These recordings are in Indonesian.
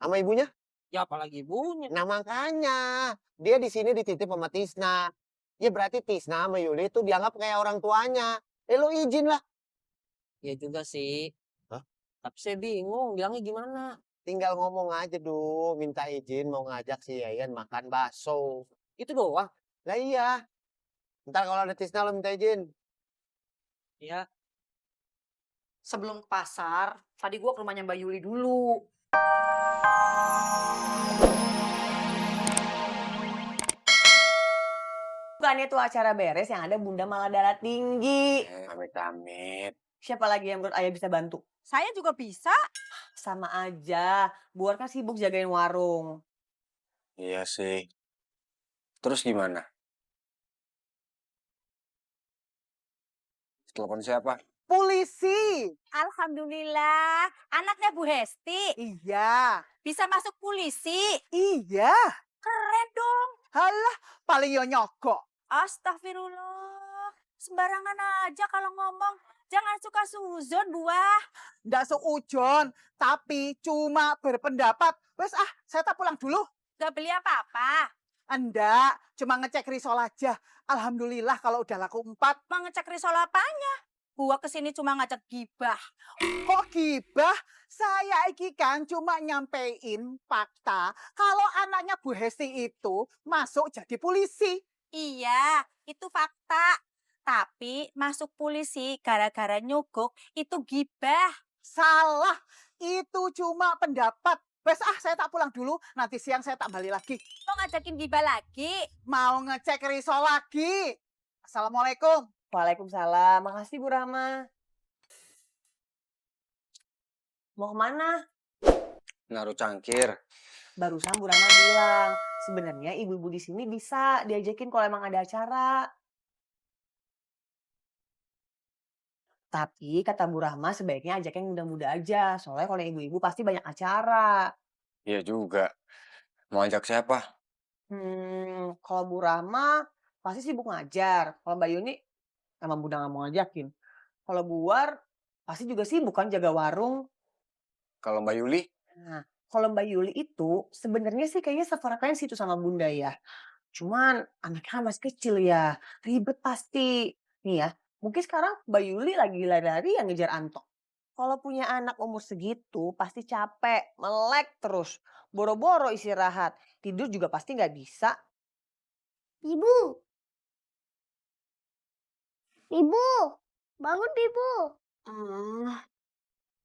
Sama ibunya? Ya apalagi ibunya. Nah makanya, dia di sini dititip sama Tisna. Ya berarti Tisna sama Yuli itu dianggap kayak orang tuanya. Lu izin lah. Ya juga sih. Hah? Tapi saya bingung bilangnya gimana. Tinggal ngomong aja dulu, minta izin mau ngajak si Yayan makan bakso. Itu doang. Lah iya, ntar kalau ada Tisna lo minta izin. Ya, Sebelum ke pasar, tadi gua ke rumahnya Mbak Yuli dulu. Bukannya tuh acara beres yang ada Bunda malah darah tinggi. Amit-amit. Siapa lagi yang menurut Ayah bisa bantu? Saya juga bisa. Sama aja, Bu Ar kan sibuk jagain warung. Iya sih. Terus gimana? Telepon siapa? Polisi. Alhamdulillah, anaknya Bu Hesti Iya. bisa masuk polisi. Iya. Keren dong. Halah, paling yo nyogok. Astagfirullah. Sembarangan aja kalau ngomong. Jangan suka suzon, Buah. Ndak seujon, tapi cuma berpendapat. Wes saya tak pulang dulu. Gak beli apa-apa. Enggak, cuma ngecek risol aja. Alhamdulillah kalau udah laku 4. Mau ngecek risol apanya? Buah kesini cuma ngajak gibah. Kok gibah? Saya iki kan cuma nyampein fakta kalau anaknya Bu Hesti itu masuk jadi polisi. Iya, itu fakta. Tapi masuk polisi gara-gara nyogok itu gibah. Salah, itu cuma pendapat. Wes saya tak pulang dulu, nanti siang saya tak balik lagi. Mau ngajakin gibah lagi? Mau ngecek risol lagi. Assalamualaikum. Waalaikumsalam, makasih Bu Rahma. Mau kemana? Naruh cangkir. Barusan Bu Rahma bilang, sebenarnya ibu-ibu di sini bisa diajakin kalau emang ada acara. Tapi kata Bu Rahma sebaiknya ajak yang muda-muda aja, soalnya kalau yang ibu-ibu pasti banyak acara. Iya juga. Mau ajak siapa? Kalau Bu Rahma pasti sibuk ngajar. Kalau Mbak Yuni emang Bunda nggak mau ngajakin. Kalau Bu War pasti juga sibuk kan jaga warung. Kalau Mbak Yuli? Nah, kalau Mbak Yuli itu sebenarnya sih kayaknya sefrekuensi tuh sama Bunda ya. Cuman anaknya kan masih kecil ya, ribet pasti. Nih ya, mungkin sekarang Mbak Yuli lagi lari-lari yang ngejar Anto. Kalau punya anak umur segitu pasti capek, melek terus. Boro-boro istirahat, tidur juga pasti nggak bisa. Ibu, ibu, bangun ibu.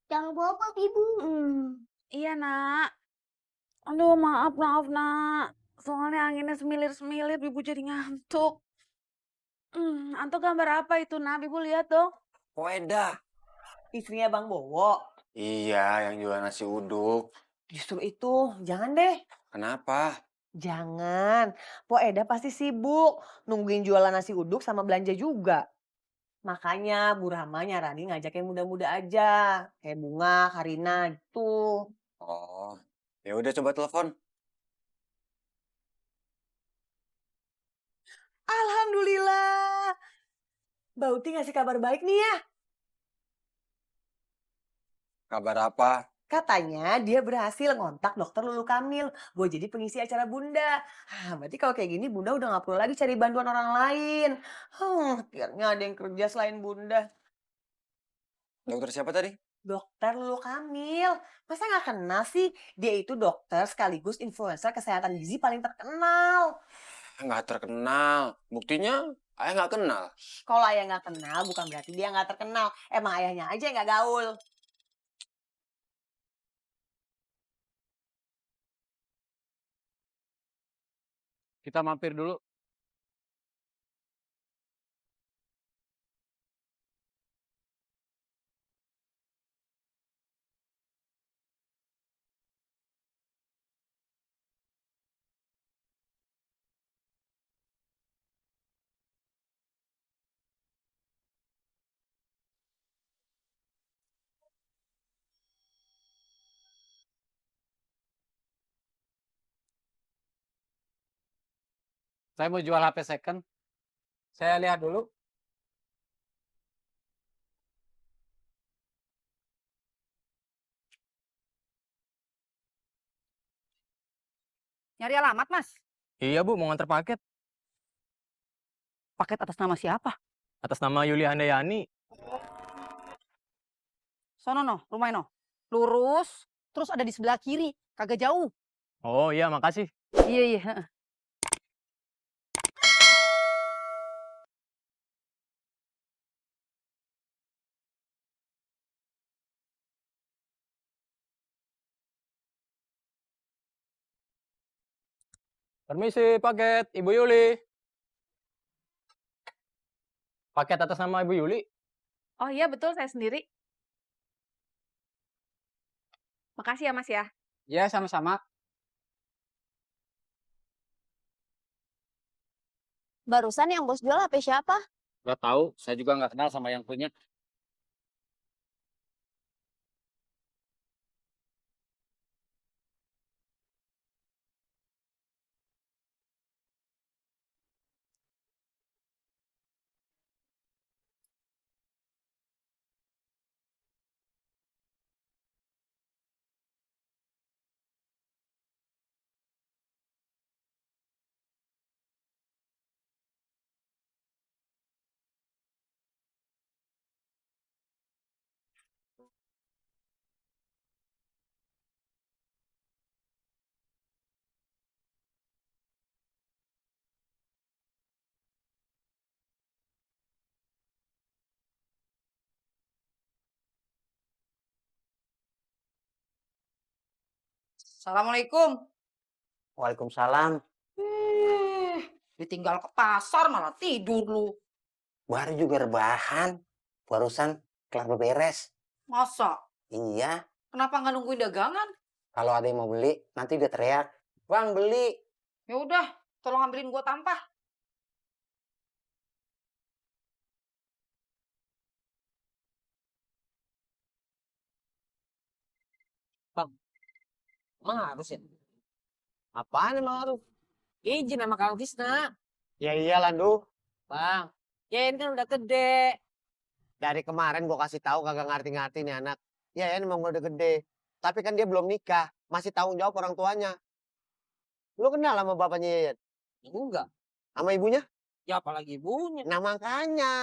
Jangan bobo ibu. Iya, Nak. Aduh, maaf, Nak. Soalnya anginnya semilir-semilir, Ibu jadi ngantuk. Anto gambar apa itu, Nak? Ibu lihat dong. Weda. Istrinya Bang Bowo. Iya, yang jual nasi uduk. Justru itu, jangan deh. Kenapa? Jangan. Po Eda pasti sibuk nungguin jualan nasi uduk sama belanja juga. Makanya Bu Rahma nyaranin ngajak yang muda-muda aja. Kayak Bunga, Karina gitu. Oh, ya udah coba telepon. Alhamdulillah. Mbak Uti ngasih kabar baik nih ya. Kabar apa? Katanya dia berhasil ngontak dokter Lulu Kamil buat jadi pengisi acara Bunda. Berarti kalau kayak gini Bunda udah gak perlu lagi cari bantuan orang lain. Akhirnya ada yang kerja selain Bunda. Dokter siapa tadi? Dokter Lulu Kamil. Masa gak kenal sih? Dia itu dokter sekaligus influencer kesehatan gizi paling terkenal. Nggak terkenal. Buktinya, ayah nggak kenal. Kalau ayah gak kenal bukan berarti dia gak terkenal. Emang ayahnya aja yang gak gaul. Kita mampir dulu. Saya mau jual HP second. Saya lihat dulu. Nyari alamat, Mas. Iya Bu, mau nganter paket Paket atas nama siapa? atas nama Yuli Handayani. Sono no, rumahnya no. Lurus, terus ada di sebelah kiri, kagak jauh. Oh iya, makasih. Iya, iya. Heeh. Permisi, paket Ibu Yuli. Paket atas nama Ibu Yuli. Oh iya betul, saya sendiri. Makasih ya Mas ya. Ya, sama-sama. Barusan yang bos jual HP siapa? Gak tahu, saya juga nggak kenal sama yang punya. Assalamualaikum. Waalaikumsalam. Ditinggal ke pasar malah tidur lu. Baru juga rebahan. Barusan kelar beberes. Masa? Iya. Kenapa nggak nungguin dagangan? Kalau ada yang mau beli, nanti dia teriak. Bang, beli. Ya udah, tolong ambilin gua tampah. Emang harus ya? Apaan emang harus? Izin sama Kang Tisna. Ya iyalah, Duh. Bang, ya ini kan udah gede. Dari kemarin gua kasih tahu kagak ngerti-ngerti nih anak. Ya emang udah gede. Tapi kan dia belum nikah. Masih tanggung jawab orang tuanya. Lu kenal sama bapaknya Yayan? Enggak. Sama ibunya? Ya apalagi ibunya. Nah makanya.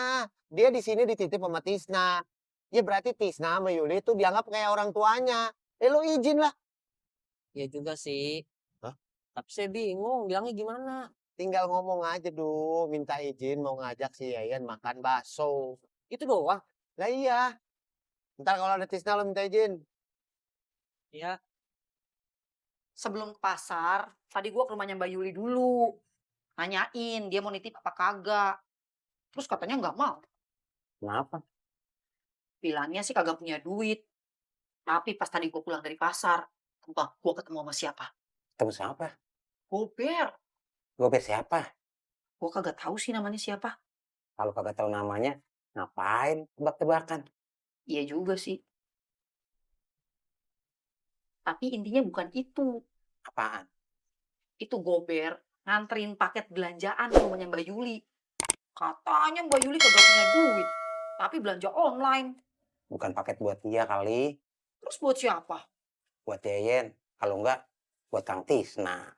Dia di sini dititip sama Tisna. Ya berarti Tisna sama Yuli itu dianggap kayak orang tuanya. Lu izin lah. Ya juga sih. Hah? Tapi saya bingung, bilangnya gimana? Tinggal ngomong aja dulu. Minta izin mau ngajak si Yayan makan bakso. Itu doang. Lah iya. Ntar kalau ada Tisna lo minta izin. Ya, Sebelum ke pasar, tadi gua ke rumahnya Mbak Yuli dulu. Nanyain dia mau nitip apa kagak. Terus katanya nggak mau. Kenapa? Bilangnya sih kagak punya duit. Tapi pas tadi gua pulang dari pasar, entah gua ketemu sama siapa? Ketemu siapa? Gober. Gober siapa? Gua kagak tahu sih namanya siapa. Kalau kagak tahu namanya, ngapain tebak-tebakan? Iya juga sih. Tapi intinya bukan itu. Apaan? Itu Gober nganterin paket belanjaan ke rumahnya Mbak Yuli. Katanya Mbak Yuli kagak punya duit. Tapi belanja online. Bukan paket buat dia kali. Terus buat siapa? Buat Yayan. Kalau enggak, buat Kang Tisna.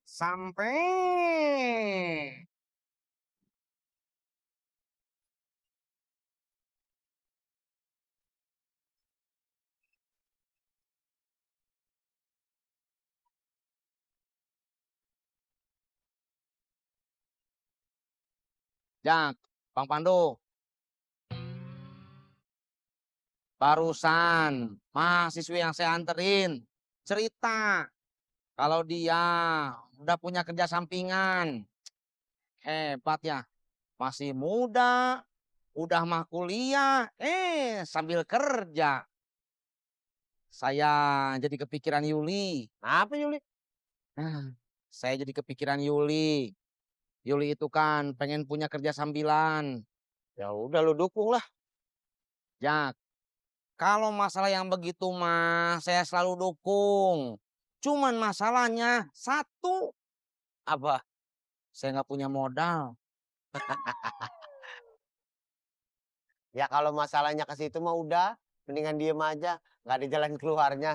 Sampai. Jak, Bang Pandu. Barusan mahasiswi yang saya anterin cerita kalau dia udah punya kerja sampingan. Hebat ya. Masih muda, udah mah kuliah, sambil kerja. Saya jadi kepikiran Yuli. Apa Yuli? Nah, saya jadi kepikiran Yuli. Yuli itu kan pengen punya kerja sambilan. Ya udah lu dukung lah. Jak, kalau masalah yang begitu mah saya selalu dukung. Cuman masalahnya satu. Apa? Saya nggak punya modal. Ya kalau masalahnya ke situ mah udah, mendingan diem aja, nggak ada jalan keluarnya.